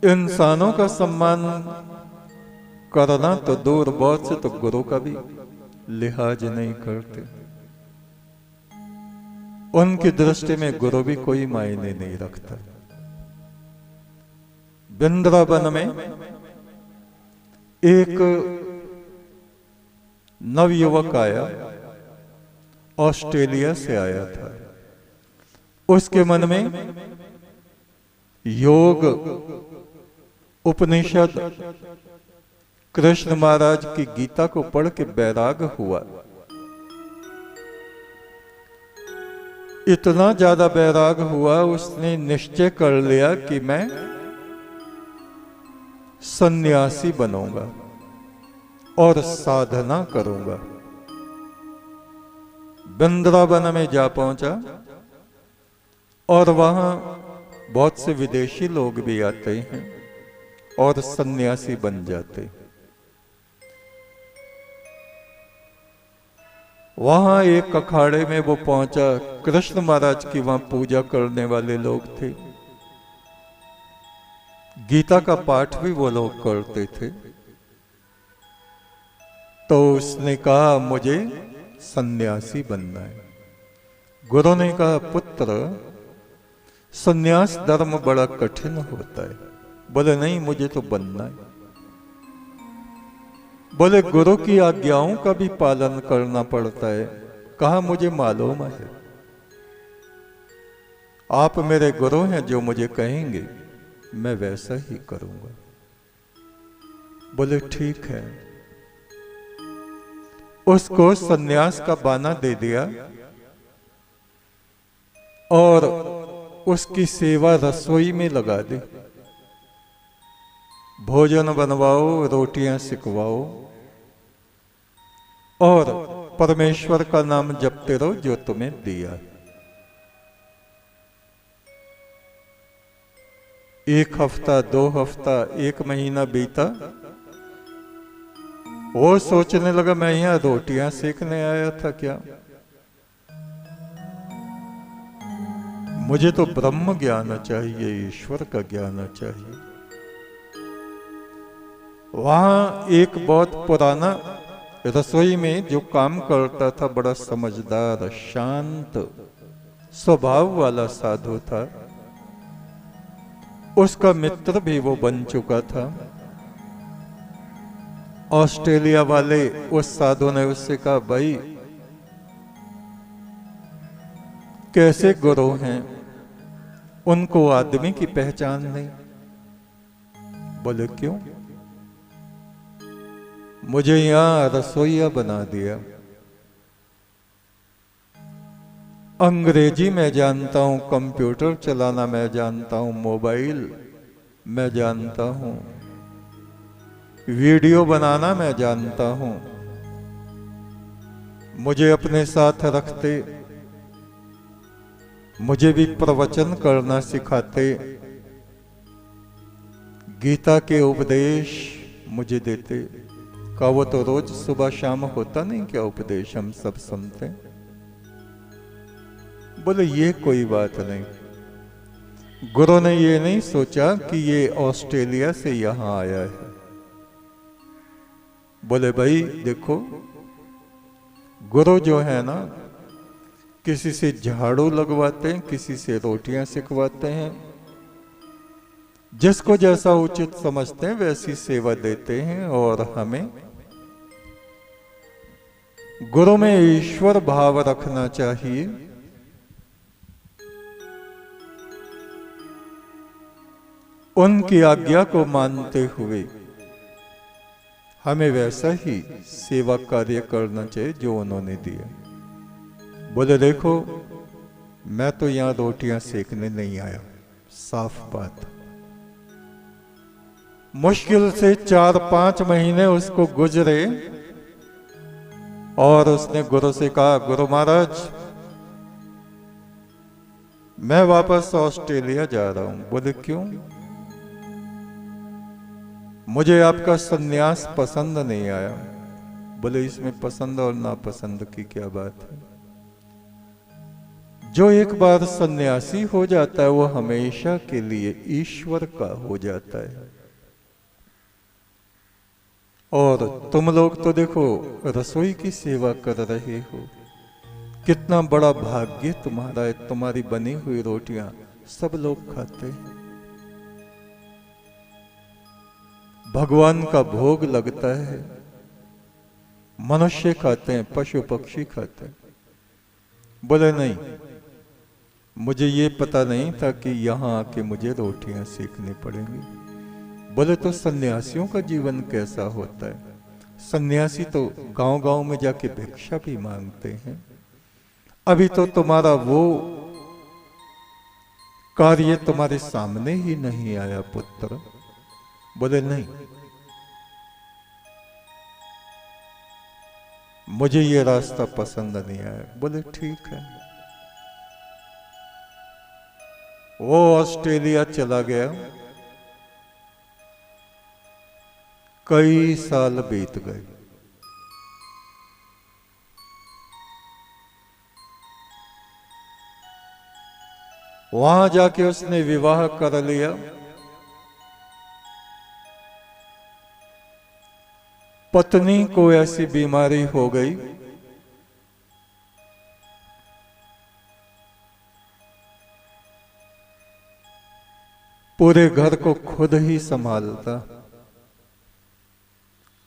इंसानों का सम्मान करना तो दूर, बहुत से तो गुरु का भी लिहाज नहीं करते। उनकी दृष्टि में गुरु भी कोई मायने नहीं रखता। वृंदावन में एक नवयुवक आया, ऑस्ट्रेलिया से आया था। उसके मन में योग, उपनिषद, कृष्ण महाराज की गीता को पढ़ के वैराग हुआ। इतना ज्यादा वैराग हुआ, उसने निश्चय कर लिया कि मैं सन्यासी बनूंगा और साधना करूंगा। वृंदावन में जा पहुंचा और वहां बहुत से विदेशी लोग भी आते हैं और सन्यासी बन जाते। वहां एक अखाड़े में वो पहुंचा, कृष्ण महाराज की वहां पूजा करने वाले लोग थे। गीता का पाठ भी वो लोग करते थे। तो उसने कहा मुझे सन्यासी बनना है। गुरु ने कहा पुत्र, सन्यास धर्म बड़ा कठिन होता है। बोले नहीं, मुझे तो बनना है। बोले गुरु की आज्ञाओं का भी पालन करना पड़ता है। कहा मुझे मालूम है, आप मेरे गुरु हैं, जो मुझे कहेंगे मैं वैसा ही करूंगा। बोले ठीक है। उसको सन्यास का बाना दे दिया और उसकी सेवा रसोई में लगा दी। भोजन बनवाओ, रोटियां सिकवाओ और परमेश्वर का नाम जपते रहो जो तुम्हें दिया। एक हफ्ता, 2 हफ्ता, 1 महीना बीता। वो सोचने लगा मैं यहां रोटियां सेकने आया था क्या? मुझे तो ब्रह्म ज्ञान चाहिए, ईश्वर का ज्ञान चाहिए। वहां एक बहुत पुराना रसोई में जो काम करता था, बड़ा समझदार, शांत स्वभाव वाला साधु था। उसका मित्र भी वो बन चुका था। ऑस्ट्रेलिया वाले उस साधु ने उससे कहा भाई कैसे गुरु हैं, उनको आदमी की पहचान नहीं। बोले क्यों? मुझे यहां रसोईया बना दिया। अंग्रेजी मैं जानता हूं, कंप्यूटर चलाना मैं जानता हूं, मोबाइल मैं जानता हूं, वीडियो बनाना मैं जानता हूं। मुझे अपने साथ रखते, मुझे भी प्रवचन करना सिखाते, गीता के उपदेश मुझे देते। का वो तो रोज सुबह शाम होता नहीं क्या उपदेश, हम सब सुनते। बोले ये कोई बात नहीं। गुरु ने ये नहीं सोचा कि ये ऑस्ट्रेलिया से यहां आया है। बोले भाई देखो, गुरु जो है ना, किसी से झाड़ू लगवाते हैं, किसी से रोटियां सिखवाते हैं, जिसको जैसा उचित समझते हैं वैसी सेवा देते हैं। और हमें गुरु में ईश्वर भाव रखना चाहिए। उनकी आज्ञा को मानते हुए हमें वैसा ही सेवा कार्य करना चाहिए जो उन्होंने दिया। बोले देखो, मैं तो यहां रोटियां सेकने नहीं आया, साफ बात। मुश्किल से 4-5 महीने उसको गुजरे और उसने गुरु से कहा गुरु महाराज मैं वापस ऑस्ट्रेलिया जा रहा हूं। बोले क्यों? मुझे आपका सन्यास पसंद नहीं आया। बोले इसमें पसंद और नापसंद की क्या बात है? जो एक बार सन्यासी हो जाता है वो हमेशा के लिए ईश्वर का हो जाता है। और तुम लोग तो देखो रसोई की सेवा कर रहे हो, कितना बड़ा भाग्य तुम्हारा है। तुम्हारी बनी हुई रोटियां सब लोग खाते हैं, भगवान का भोग लगता है, मनुष्य खाते हैं, पशु पक्षी खाते हैं। बोले नहीं, मुझे ये पता नहीं था कि यहां आके मुझे रोटियां सेकनी पड़ेंगी। बोले तो सन्यासियों का जीवन कैसा होता है? सन्यासी तो गांव गांव में जाके भिक्षा भी मांगते हैं। अभी तो तुम्हारा वो कार्य तुम्हारे सामने ही नहीं आया पुत्र। बोले नहीं, मुझे ये रास्ता पसंद नहीं आया। बोले ठीक है। वो ऑस्ट्रेलिया चला गया, कई साल बीत गए। वहां जाके उसने विवाह कर लिया। पत्नी को ऐसी बीमारी हो गई, पूरे घर को खुद ही संभालता।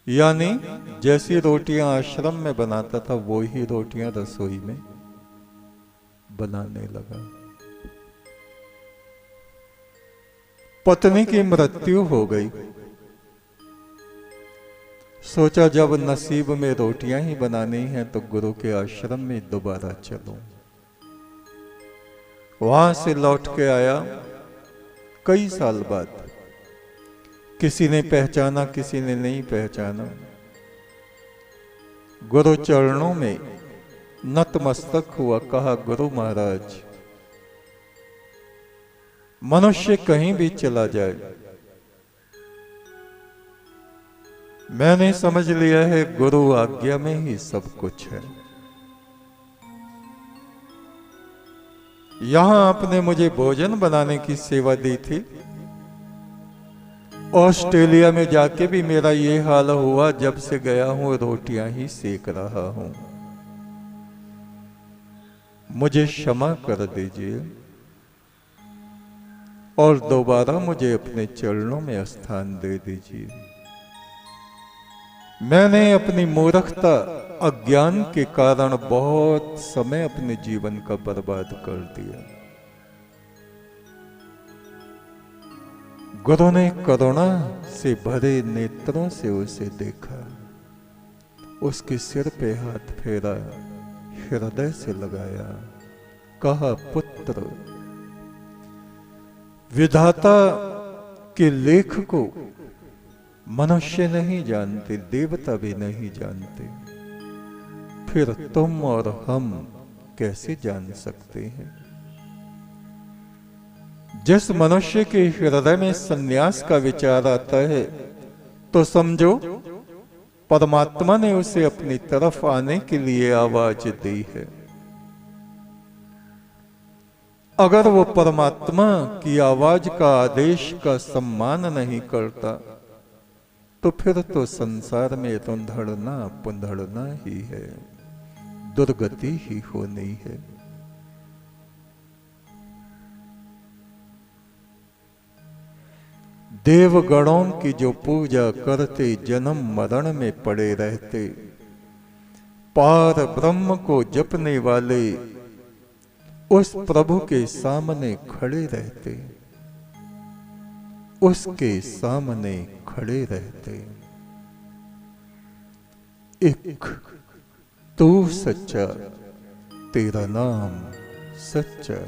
यानी जैसी रोटियां आश्रम में बनाता था वो ही रोटियां रसोई में बनाने लगा। पत्नी की मृत्यु हो गई। सोचा जब नसीब में रोटियां ही बनानी हैं तो गुरु के आश्रम में दोबारा चलूं। वहां से लौट के आया कई साल बाद। किसी ने पहचाना, किसी ने नहीं पहचाना। गुरु चरणों में नतमस्तक हुआ, कहा गुरु महाराज, मनुष्य कहीं भी चला जाए, मैंने समझ लिया है गुरु आज्ञा में ही सब कुछ है। यहां आपने मुझे भोजन बनाने की सेवा दी थी, ऑस्ट्रेलिया में जाके भी मेरा ये हाल हुआ। जब से गया हूं रोटियां ही सेक रहा हूं, मुझे क्षमा कर दीजिए और दोबारा मुझे अपने चरणों में स्थान दे दीजिए। मैंने अपनी मूर्खता, अज्ञान के कारण बहुत समय अपने जीवन का बर्बाद कर दिया। गुरु ने करुणा से भरे नेत्रों से उसे देखा, उसके सिर पे हाथ फेरा, हृदय से लगाया, कहा पुत्र, विधाता के लेख को मनुष्य नहीं जानते, देवता भी नहीं जानते, फिर तुम और हम कैसे जान सकते हैं? जिस मनुष्य के हृदय में सन्यास का विचार आता है तो समझो परमात्मा ने उसे अपनी तरफ आने के लिए आवाज दी है। अगर वो परमात्मा की आवाज का, आदेश का सम्मान नहीं करता तो फिर तो संसार में रुंधड़ना पुंधड़ना ही है, दुर्गति ही होनी है। देवगणों की जो पूजा करते जन्म मरण में पड़े रहते, पार ब्रह्म को जपने वाले उस प्रभु के सामने खड़े रहते, उसके सामने खड़े रहते। एक तू सच्चा, तेरा नाम सच्चा।